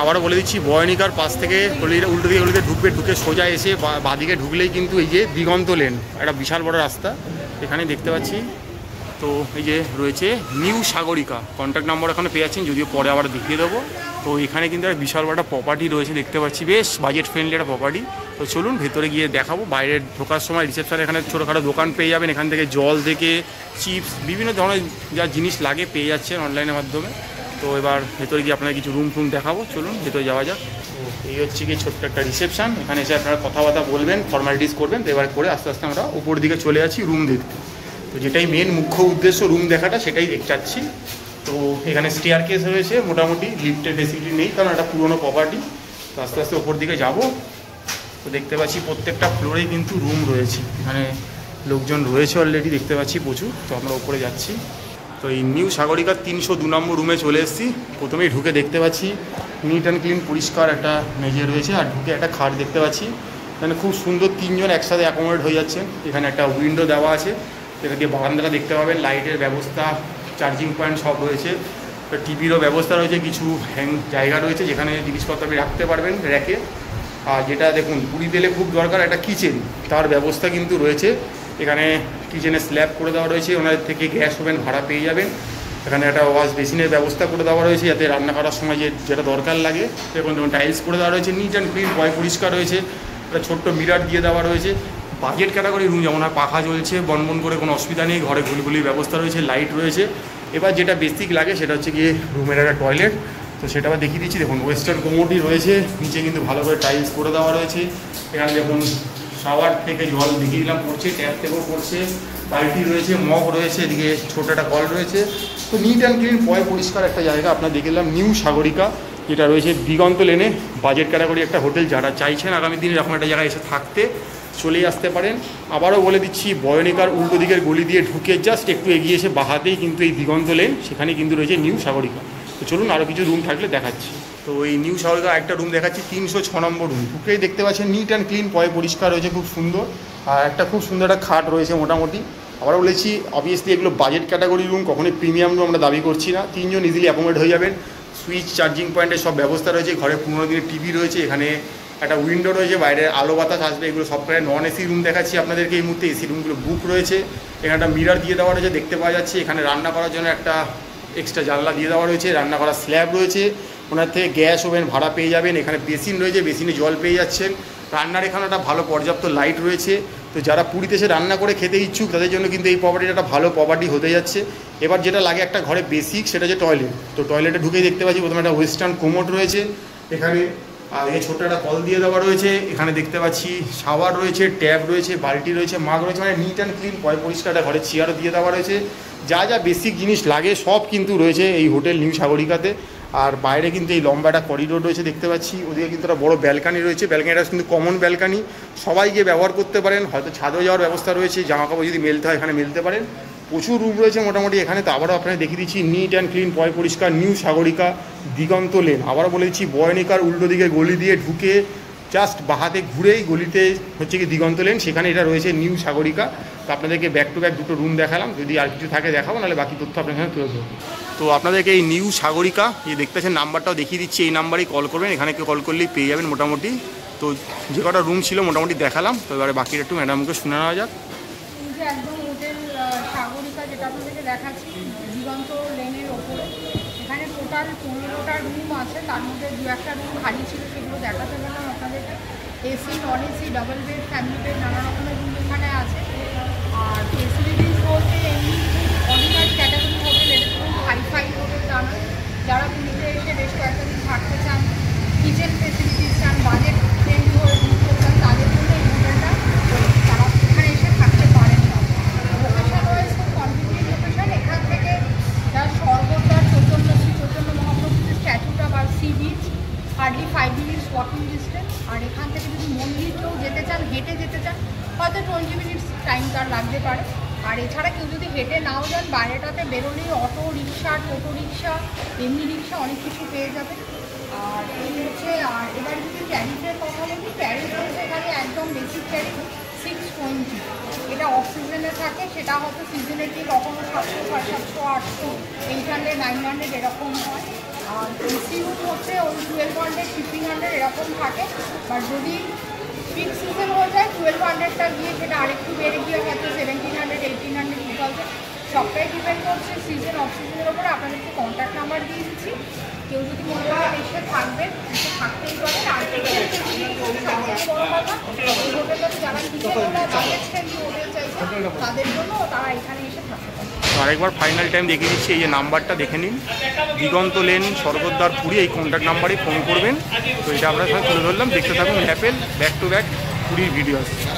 আবারও বলে দিচ্ছি বয়নিকার পাশ থেকে উল্টো দিকে ঢুকবে, ঢুকে সোজা এসে বাঁদিকে ঢুকলেই কিন্তু এই যে দিগন্ত লেন, একটা বিশাল বড় রাস্তা এখানে দেখতে পাচ্ছি। তো এই যে রয়েছে নিউ সাগরিকা, কন্ট্যাক্ট নাম্বার এখানে পেয়ে যাচ্ছেন, যদিও পরে আবার দেখিয়ে দেবো। তো এখানে কিন্তু একটা বিশাল বড় প্রপার্টি রয়েছে দেখতে পাচ্ছি, বেশ বাজেট ফ্রেন্ডলি একটা প্রপার্টি। তো চলুন ভেতরে গিয়ে দেখাবো। বাইরে ঢোকার সময় রিসেপশনে এখানে ছোটোখাটো দোকান পেয়ে যাবেন, এখান থেকে জল থেকে চিপস বিভিন্ন ধরনের যা জিনিস লাগে পেয়ে যাচ্ছেন অনলাইনের মাধ্যমে। তো এবার ভেতরে গিয়ে আপনারা কিছু রুম টুম দেখাবো, চলুন ভেতরে যাওয়া যাক। তো এই হচ্ছে কি ছোট্ট একটা রিসেপশন, এখানে এসে আপনারা কথাবার্তা বলবেন, ফর্মালিটিস করবেন। তো এবার করে আস্তে আস্তে আমরা উপর দিকে চলে যাচ্ছি রুম দেখতে। তো যেটাই মেন মুখ্য উদ্দেশ্য রুম দেখাটা, সেটাই দেখতে চাচ্ছি। তো এখানে স্টেয়ার কেস রয়েছে, মোটামুটি লিফটের ফেসিলিটি নেই কারণ এটা পুরোনো প্রপার্টি। তো আস্তে আস্তে ওপর দিকে যাব। তো দেখতে পাচ্ছি প্রত্যেকটা ফ্লোরেই কিন্তু রুম রয়েছে, এখানে লোকজন রয়েছে অলরেডি দেখতে পাচ্ছি প্রচুর। তো আমরা উপরে যাচ্ছি। তো এই নিউ সাগরিকার 302 নম্বর রুমে চলে এসেছি। প্রথমেই ঢুকে দেখতে পাচ্ছি নিট অ্যান্ড ক্লিন পরিষ্কার একটা মেঝে রয়েছে, আর ঢুকে একটা খাট দেখতে পাচ্ছি। এখানে খুব সুন্দর 3 জন একসাথে অ্যাকোমোডেট হয়ে যাচ্ছেন। এখানে একটা উইন্ডো দেওয়া আছে, এখান দিয়ে বারান্দাটা দেখতে পাবেন, লাইটের ব্যবস্থা, চার্জিং পয়েন্ট সব রয়েছে। টিভিরও ব্যবস্থা রয়েছে, কিছু জায়গা রয়েছে যেখানে জিনিসপত্র আপনি রাখতে পারবেন র্যাকে। আর যেটা দেখুন পুরী তেলে খুব দরকার একটা কিচেন, তার ব্যবস্থা কিন্তু রয়েছে। এখানে কিচেনে স্ল্যাব করে দেওয়া রয়েছে, ওনাদের থেকে গ্যাস ওভেন ভাড়া পেয়ে যাবেন। এখানে একটা ওয়াশ বেসিনের ব্যবস্থা করে দেওয়া রয়েছে, যাতে রান্না করার সময় যেটা দরকার লাগে এখন যেমন টাইলস করে দেওয়া রয়েছে, নিট অ্যান্ড ক্লিন, পরিষ্কার রয়েছে। একটা ছোট্ট মিরার দিয়ে দেওয়া রয়েছে। বাজেট ক্যাটাগরি রুম, যেমন হয় পাখা চলছে, বনবন করে কোনো অসুবিধা নেই, ঘরে ঘুলিঘুলির ব্যবস্থা রয়েছে, লাইট রয়েছে। এবার যেটা বেসিক লাগে সেটা হচ্ছে গিয়ে রুমের একটা টয়লেট। তো সেটা আবার দেখিয়ে দিচ্ছি। দেখুন ওয়েস্টার্ন কোমোডি রয়েছে, নিচে কিন্তু ভালো করে টাইলস করে দেওয়া রয়েছে। এখানে দেখুন শাওয়ার থেকে জল দেখিয়ে দিলাম পড়ছে, ট্যাপ থেকেও পড়ছে, বালতি রয়েছে, মগ রয়েছে, এদিকে ছোটো একটা কল রয়েছে। তো নিট অ্যান্ড ক্লিন পরিষ্কার একটা জায়গা। আপনার দেখে দিলাম নিউ সাগরিকা, যেটা রয়েছে দিগন্ত লেনে, বাজেট ক্যাটাগরি একটা হোটেল। যারা চাইছেন আগামী দিনে এরকম একটা জায়গায় এসে থাকতে, চলেই আসতে পারেন। আবারও বলে দিচ্ছি বয়নিকার উল্টো দিকের গলি দিয়ে ঢুকে জাস্ট একটু এগিয়ে এসে বাহাতেই কিন্তু এই দিগন্ত লেন, সেখানে কিন্তু রয়েছে নিউ সাগরিকা। তো চলুন আরও কিছু রুম থাকলে দেখাচ্ছি। তো এই নিউ সাগরিকা একটা রুম দেখাচ্ছি, 306 নম্বর রুম। ঢুকেই দেখতে পাচ্ছেন নিট অ্যান্ড ক্লিন, পরিষ্কার রয়েছে, খুব সুন্দর। আর একটা খুব সুন্দর একটা খাট রয়েছে মোটামুটি। আবার বলেছি অবভিয়াসলি এগুলো বাজেট ক্যাটাগরি রুম, কখনোই প্রিমিয়াম রুম আমরা দাবি করছি না। 3 জন ইজিলি অ্যাকোমোডেট হয়ে যাবেন। সুইচ, চার্জিং পয়েন্টের সব ব্যবস্থা রয়েছে, ঘরে 15 দিনের টিভি রয়েছে, এখানে একটা উইন্ডো রয়েছে, বাইরে আলো বাতাস আসবে। এগুলো সব প্রায় নন এসি রুম দেখাচ্ছি আপনাদেরকে এই মুহূর্তে। এসি রুমগুলো বুক রয়েছে। এখানে একটা মিরার দিয়ে দেওয়া রয়েছে, দেখতে পাওয়া যাচ্ছে। এখানে রান্না করার জন্য একটা এক্সট্রা জানলা দিয়ে দেওয়া রয়েছে, রান্না করার স্ল্যাব রয়েছে, ওনার থেকে গ্যাস ওভেন ভাড়া পেয়ে যাবেন। এখানে বেসিন রয়েছে, বেসিনে জল পেয়ে যাচ্ছেন। রান্নার এখানে একটা ভালো পর্যাপ্ত লাইট রয়েছে। তো যারা পুরীতে এসে রান্না করে খেতে ইচ্ছুক তাদের জন্য কিন্তু এই প্রপার্টিটা একটা ভালো প্রপার্টি হতে যাচ্ছে। এবার যেটা লাগে একটা ঘরে বেসিক, সেটা হচ্ছে টয়লেট। তো টয়লেটে ঢুকেই দেখতে পাচ্ছি প্রথমে একটা ওয়েস্টার্ন কোমোড রয়েছে, এখানে আর এই ছোটো একটা কল দিয়ে দেওয়া রয়েছে। এখানে দেখতে পাচ্ছি শাওয়ার রয়েছে, ট্যাপ রয়েছে, বালতি রয়েছে, মাগ রয়েছে, মানে নিট অ্যান্ড ক্লিন পরিষ্কার একটা ঘরে চেয়ারও দিয়ে দেওয়া রয়েছে। যা যা বেসিক জিনিস লাগে সব কিন্তু রয়েছে এই হোটেল নিউ সাগরিকাতে। আর বাইরে কিন্তু এই লম্বা একটা করিডোর রয়েছে দেখতে পাচ্ছি, ওদিকে কিন্তু একটা বড় ব্যালকানি রয়েছে। ব্যালকানিটা কিন্তু কমন ব্যালকানি, সবাই গিয়ে ব্যবহার করতে পারেন। হয়তো ছাদেও যাওয়ার ব্যবস্থা রয়েছে, জামা কাপড় যদি মেলতে হয় এখানে মেলতে পারেন। প্রচুর রুম রয়েছে মোটামুটি এখানে। তো আবারও আপনাকে দেখিয়ে দিচ্ছি নিট অ্যান্ড ক্লিন পরিষ্কার নিউ সাগরিকা দিগন্ত লেন। আবারও বলে দিচ্ছি বয়নিকার উল্টো দিকে গলি দিয়ে ঢুকে জাস্ট বাহাতে ঘুরেই গলিতে হচ্ছে কি দিগন্ত লেন, সেখানে এটা রয়েছে নিউ সাগরিকা। তো আপনাদেরকে ব্যাক টু ব্যাক দুটো রুম দেখালাম, যদি আর কিছু থাকে দেখাবো, নাহলে বাকি তথ্য আপনার এখানে তুলে ধরবো। তো আপনাদেরকে এই নিউ সাগরিকা এই দেখতে পাচ্ছেন নাম্বারটাও দেখিয়ে দিচ্ছি, এই নাম্বারেই কল করবেন, এখানে কেউ কল করলেই পেয়ে যাবেন মোটামুটি। তো যে কটা রুম ছিল মোটামুটি দেখালাম। তো এবারে বাকিটা একটু ম্যাডামকে শুনে নেওয়া যাক। একদম হোটেল সাগরিকা যেটা আপনাদেরকে দেখাচ্ছি দিগন্ত লেনের ওপরে, এখানে টোটাল 15টা রুম আছে, তার মধ্যে 2-1টা রুম খালি ছিল, সেগুলো দেখাতে গেলাম আপনাদেরকে। AC, non AC, double bed, family bed, নানা রকমের রুম এখানে আছে। আর ফেসিলিটিস বলতে এমনি অর্ডিনারি ক্যাটাগরি হোটেল, এরকম হাইফাই হোটেল তা নয়। যারা পুরীতে এসে বেশ কয়েকটা দিন থাকতে চান, কিচেন ফেসিলিটিস চান, বাজেট ফ্রেন্ডলি হয়ে ঘুরতে চান, তাদের জন্য এই হোটেলটা তারা এখানে এসে থাকতে পারেন। লোকেশন ওয়াইজ খুব কনভিনিয়েন্ট লোকেশন। এখান থেকে যা স্বর্গদ্বার, শ্রী চৈতন্য মহাপ্রভুর স্ট্যাচুটা বা sea beach hardly 5 minutes walking distance. আর এখান থেকে যদি মন্দির কেউ যেতে চান, হেঁটে যেতে চান, হয়তো 20 মিনিটস টাইম তার লাগতে পারে। আর এছাড়া কেউ যদি হেঁটে নাও যান, বাইরেটাতে বেরোলেই অটো রিক্সা, টোটো রিক্সা, এমনি রিক্সা অনেক কিছু পেয়ে যাবে। আর এই হচ্ছে, আর এবার যদি ট্যারিফের কথা বলি, ট্যারিফ হচ্ছে এখানে একদম বেসিক ট্যারিফ 620। এটা অফ সিজনে থাকে, সেটা হয়তো সিজনে কি কখনো 700, 750, 800, 800, 900 এরকম হয়। আর এসি রুম হচ্ছে ওই 1200 1500 এরকম থাকে। আর যদি পিক সিজন হয়ে যায় 1200টা গিয়ে সেটা আরেকটু বেড়ে গিয়ে হয়তো 1700 1800 2000 সবটাই ডিপেন্ড করছে সিজন অফ সিজনের ওপরে। আপনাদেরকে কন্ট্যাক্ট নাম্বার দিয়ে দিচ্ছি, কেউ যদি মনে করেন এসে থাকবেন এসে থাকতেই পারেন। আর সবচেয়ে বড় কথা এই হোটেলটাতে যারা কিচেনওয়ালা চাইছেন হোটেল চাইছেন তাদের জন্য তারা এখানে এসে থাকতে পারে। তো আরেকবার ফাইনাল টাইম দেখিয়ে দিচ্ছি, এই যে নাম্বারটা দেখে নিন, দিগন্ত লেন স্বর্গদ্বার পুরী, এই কন্ট্যাক্ট নাম্বারে ফোন করবেন। তো এটা আমরা সবাই তুলে ধরলাম, দেখতে থাকুন অ্যাপেল ব্যাক টু ব্যাক পুরীর ভিডিও।